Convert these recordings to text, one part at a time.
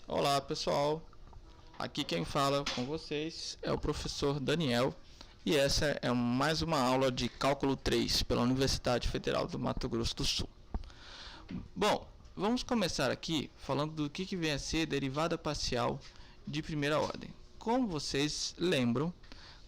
Olá pessoal, aqui quem fala com vocês é o professor Daniel e essa é mais uma aula de Cálculo 3 pela Universidade Federal do Mato Grosso do Sul. Bom, vamos começar aqui falando do que vem a ser derivada parcial de primeira ordem. Como vocês lembram,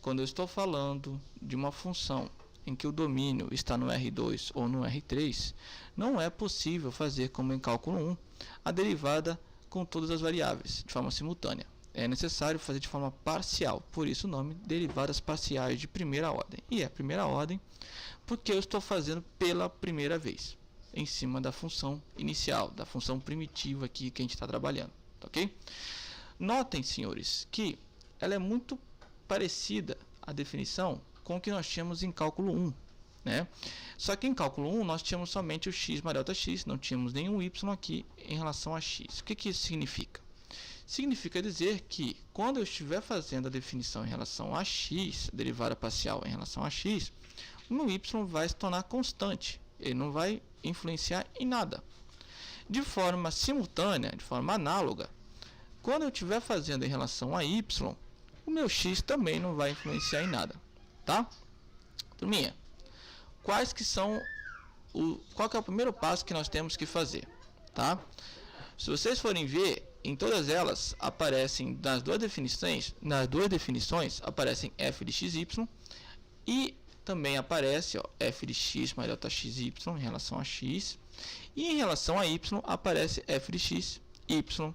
quando eu estou falando de uma função em que o domínio está no R2 ou no R3, não é possível fazer como em cálculo 1 a derivada com todas as variáveis de forma simultânea. É necessário fazer de forma parcial, por isso o nome derivadas parciais de primeira ordem. E é primeira ordem porque eu estou fazendo pela primeira vez, em cima da função inicial, da função primitiva aqui que a gente está trabalhando, ok? Notem, senhores, que ela é muito parecida, a definição, com o que nós tínhamos em cálculo 1, né? Só que em cálculo 1 nós tínhamos somente o x mais delta x, não tínhamos nenhum y aqui em relação a x. O que isso significa? Significa dizer que quando eu estiver fazendo a definição em relação a x, a derivada parcial em relação a x, o meu y vai se tornar constante, ele não vai influenciar em nada. De forma simultânea, de forma análoga, quando eu estiver fazendo em relação a y, o meu x também não vai influenciar em nada, tá? Turminha, qual que é o primeiro passo que nós temos que fazer, tá? Se vocês forem ver, em todas elas aparecem nas duas definições aparecem f de xy e também aparece f de x mais delta xy em relação a x, e em relação a y aparece f de x y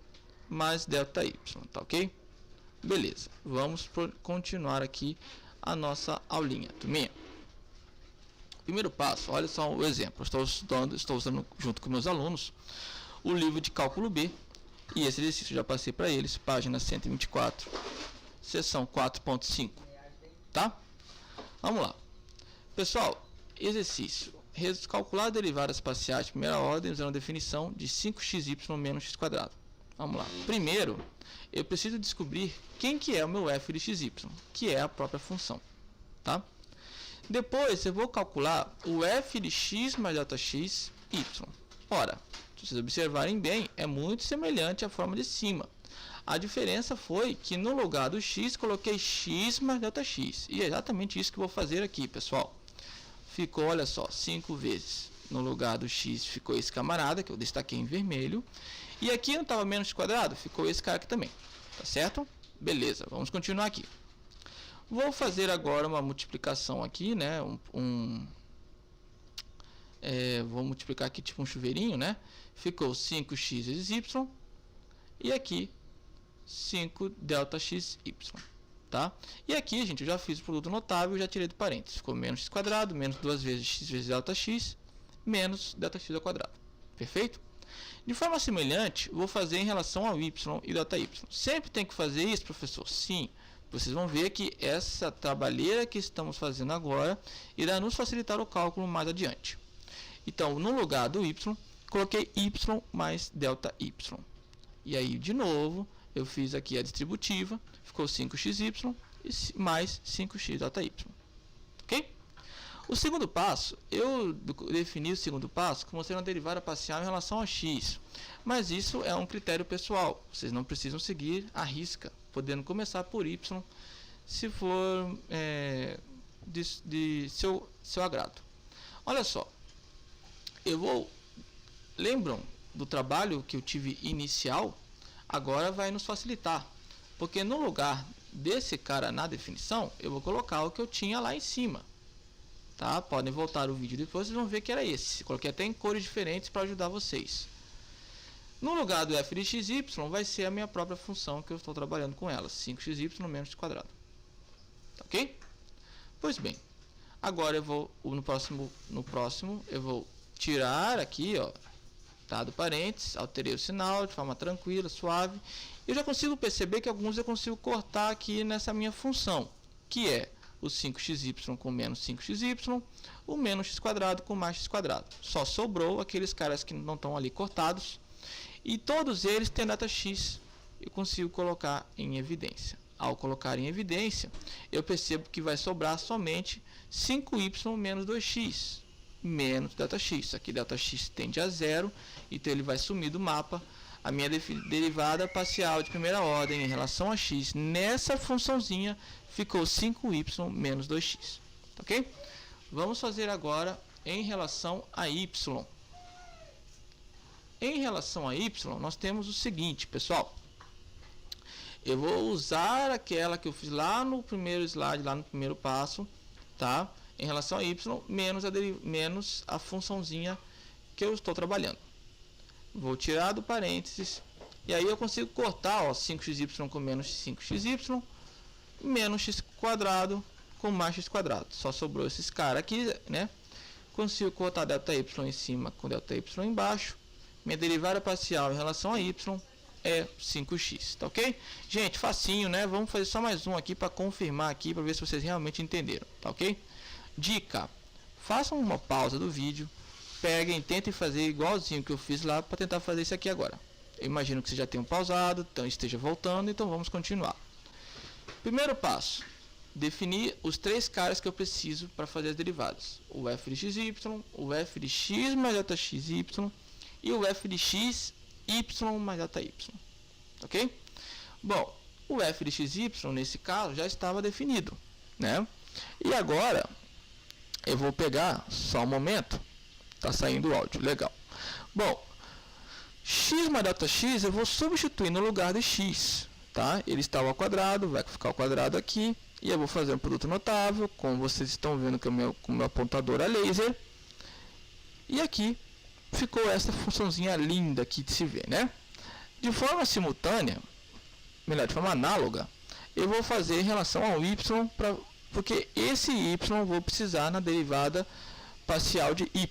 mais delta y, tá ok? Beleza, vamos continuar aqui a nossa aulinha, turminha. Primeiro passo, olha só o exemplo. Estou usando junto com meus alunos o livro de cálculo B e esse exercício eu já passei para eles, página 124, seção 4.5, tá? Vamos lá. Pessoal, exercício. Calcular derivadas parciais de primeira ordem usando a definição de 5xy menos x². Vamos lá. Primeiro, eu preciso descobrir quem que é o meu f de xy, que é a própria função, tá? Depois eu vou calcular o f de x mais delta x y. Ora, se vocês observarem bem, é muito semelhante à forma de cima. A diferença foi que no lugar do x coloquei x mais delta x. E é exatamente isso que eu vou fazer aqui, pessoal. Ficou, olha só, 5 vezes. No lugar do x ficou esse camarada, que eu destaquei em vermelho. E aqui não estava menos x², ficou esse cara aqui também. Tá certo? Beleza, vamos continuar aqui. Vou fazer agora uma multiplicação aqui, né? Vou multiplicar aqui tipo um chuveirinho, né? Ficou 5x vezes y e aqui 5 delta xy, tá? E aqui, gente, eu já fiz o produto notável e já tirei do parênteses. Ficou menos x², menos 2 vezes x vezes delta x, menos delta x ao quadrado. Perfeito? De forma semelhante, vou fazer em relação ao y e delta y. Sempre tem que fazer isso, professor? Sim. Vocês vão ver que essa trabalheira que estamos fazendo agora irá nos facilitar o cálculo mais adiante. Então, no lugar do y, coloquei y mais delta y. E aí, de novo, eu fiz aqui a distributiva, ficou 5xy mais 5x delta y. Ok? O segundo passo, eu defini o segundo passo como sendo uma derivada parcial em relação a x. Mas isso é um critério pessoal. Vocês não precisam seguir à risca, podendo começar por y, se for de seu agrado. Olha só, lembram do trabalho que eu tive inicial? Agora vai nos facilitar, porque no lugar desse cara na definição, eu vou colocar o que eu tinha lá em cima. Tá? Podem voltar o vídeo depois, vocês vão ver que era esse. Coloquei até em cores diferentes para ajudar vocês. No lugar do f de xy vai ser a minha própria função que eu estou trabalhando com ela, 5xy menos x². Tá ok? Pois bem, agora eu vou no próximo eu vou tirar aqui, ó, tá, do parênteses, alterei o sinal de forma tranquila, suave. Eu já consigo perceber que alguns eu consigo cortar aqui nessa minha função, que é o 5xy com menos 5xy, o menos x² com mais x². Só sobrou aqueles caras que não estão ali cortados. E todos eles têm delta x. Eu consigo colocar em evidência. Ao colocar em evidência, eu percebo que vai sobrar somente 5y menos 2x. Menos delta x. Aqui delta x tende a zero. Então ele vai sumir do mapa. a minha derivada parcial de primeira ordem em relação a x nessa funçãozinha ficou 5y menos 2x. Ok? Vamos fazer agora em relação a y. Em relação a y, nós temos o seguinte, pessoal. Eu vou usar aquela que eu fiz lá no primeiro slide, lá no primeiro passo, tá? Em relação a y, menos a funçãozinha que eu estou trabalhando. Vou tirar do parênteses, e aí eu consigo cortar, ó, 5xy com menos 5xy, menos x quadrado com mais x quadrado. Só sobrou esses caras aqui, né? Consigo cortar ΔY em cima com ΔY embaixo. Minha derivada parcial em relação a y é 5x, tá ok? Gente, facinho, né? Vamos fazer só mais um aqui para confirmar aqui, para ver se vocês realmente entenderam, tá ok? Dica, façam uma pausa do vídeo, peguem, tentem fazer igualzinho que eu fiz lá para tentar fazer isso aqui agora. Eu imagino que vocês já tenham pausado, então esteja voltando, então vamos continuar. Primeiro passo, definir os três caras que eu preciso para fazer as derivadas. O f de xy, o f de x mais Δxy e o f de x y mais ΔY, ok? Bom, o f de xy nesse caso já estava definido, né? E agora eu vou pegar, só um momento, tá saindo o áudio, legal. Bom, x mais ΔX eu vou substituir no lugar de x, tá? Ele estava ao quadrado, vai ficar ao quadrado aqui, e eu vou fazer um produto notável, como vocês estão vendo com o meu apontador a laser, e aqui ficou essa funçãozinha linda aqui de se ver, né? De forma simultânea, melhor, de forma análoga, eu vou fazer em relação ao y, porque esse y eu vou precisar na derivada parcial de y,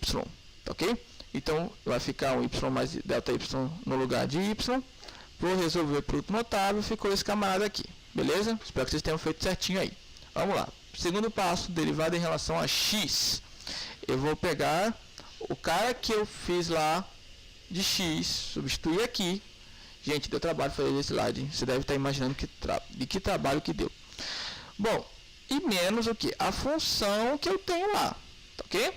ok? Então, vai ficar um y mais ΔY no lugar de y. Vou resolver o produto notável, ficou esse camarada aqui, beleza? Espero que vocês tenham feito certinho aí. Vamos lá. Segundo passo, derivada em relação a x. Eu vou pegar o cara que eu fiz lá de x, substituir aqui. Gente, deu trabalho fazer esse slide, hein? Você deve estar imaginando de que trabalho que deu. Bom, e menos o que? A função que eu tenho lá, tá ok?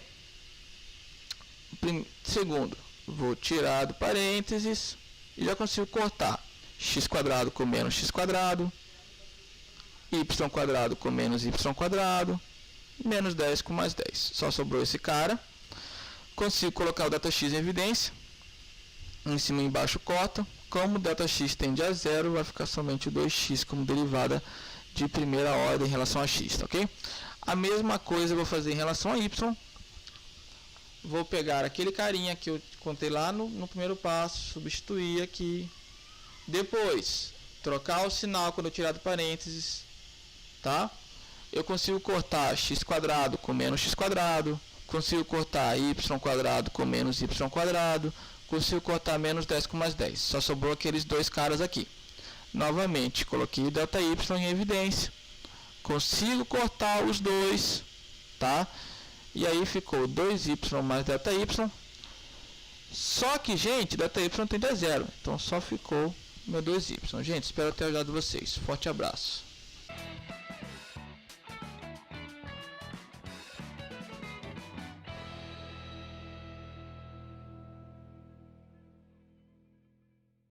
Segundo, vou tirar do parênteses e já consigo cortar x quadrado com menos x quadrado, y quadrado com menos y quadrado, menos 10 com mais 10. Só sobrou esse cara. Consigo colocar o ΔX em evidência. Em cima e embaixo corta. Como ΔX tende a zero, vai ficar somente o 2x como derivada de primeira ordem em relação a x, tá ok? A mesma coisa eu vou fazer em relação a y. Vou pegar aquele carinha que eu contei lá no primeiro passo, substituir aqui. Depois, trocar o sinal quando eu tirar do parênteses, tá? Eu consigo cortar x quadrado com menos x quadrado. Consigo cortar y quadrado com menos y quadrado. Consigo cortar menos 10 com mais 10. Só sobrou aqueles dois caras aqui. Novamente, coloquei o ΔY em evidência. Consigo cortar os dois, tá? E aí ficou 2y mais ΔY. Só que, gente, ΔY tende a zero. Então só ficou meu 2y. Gente, espero ter ajudado vocês. Forte abraço.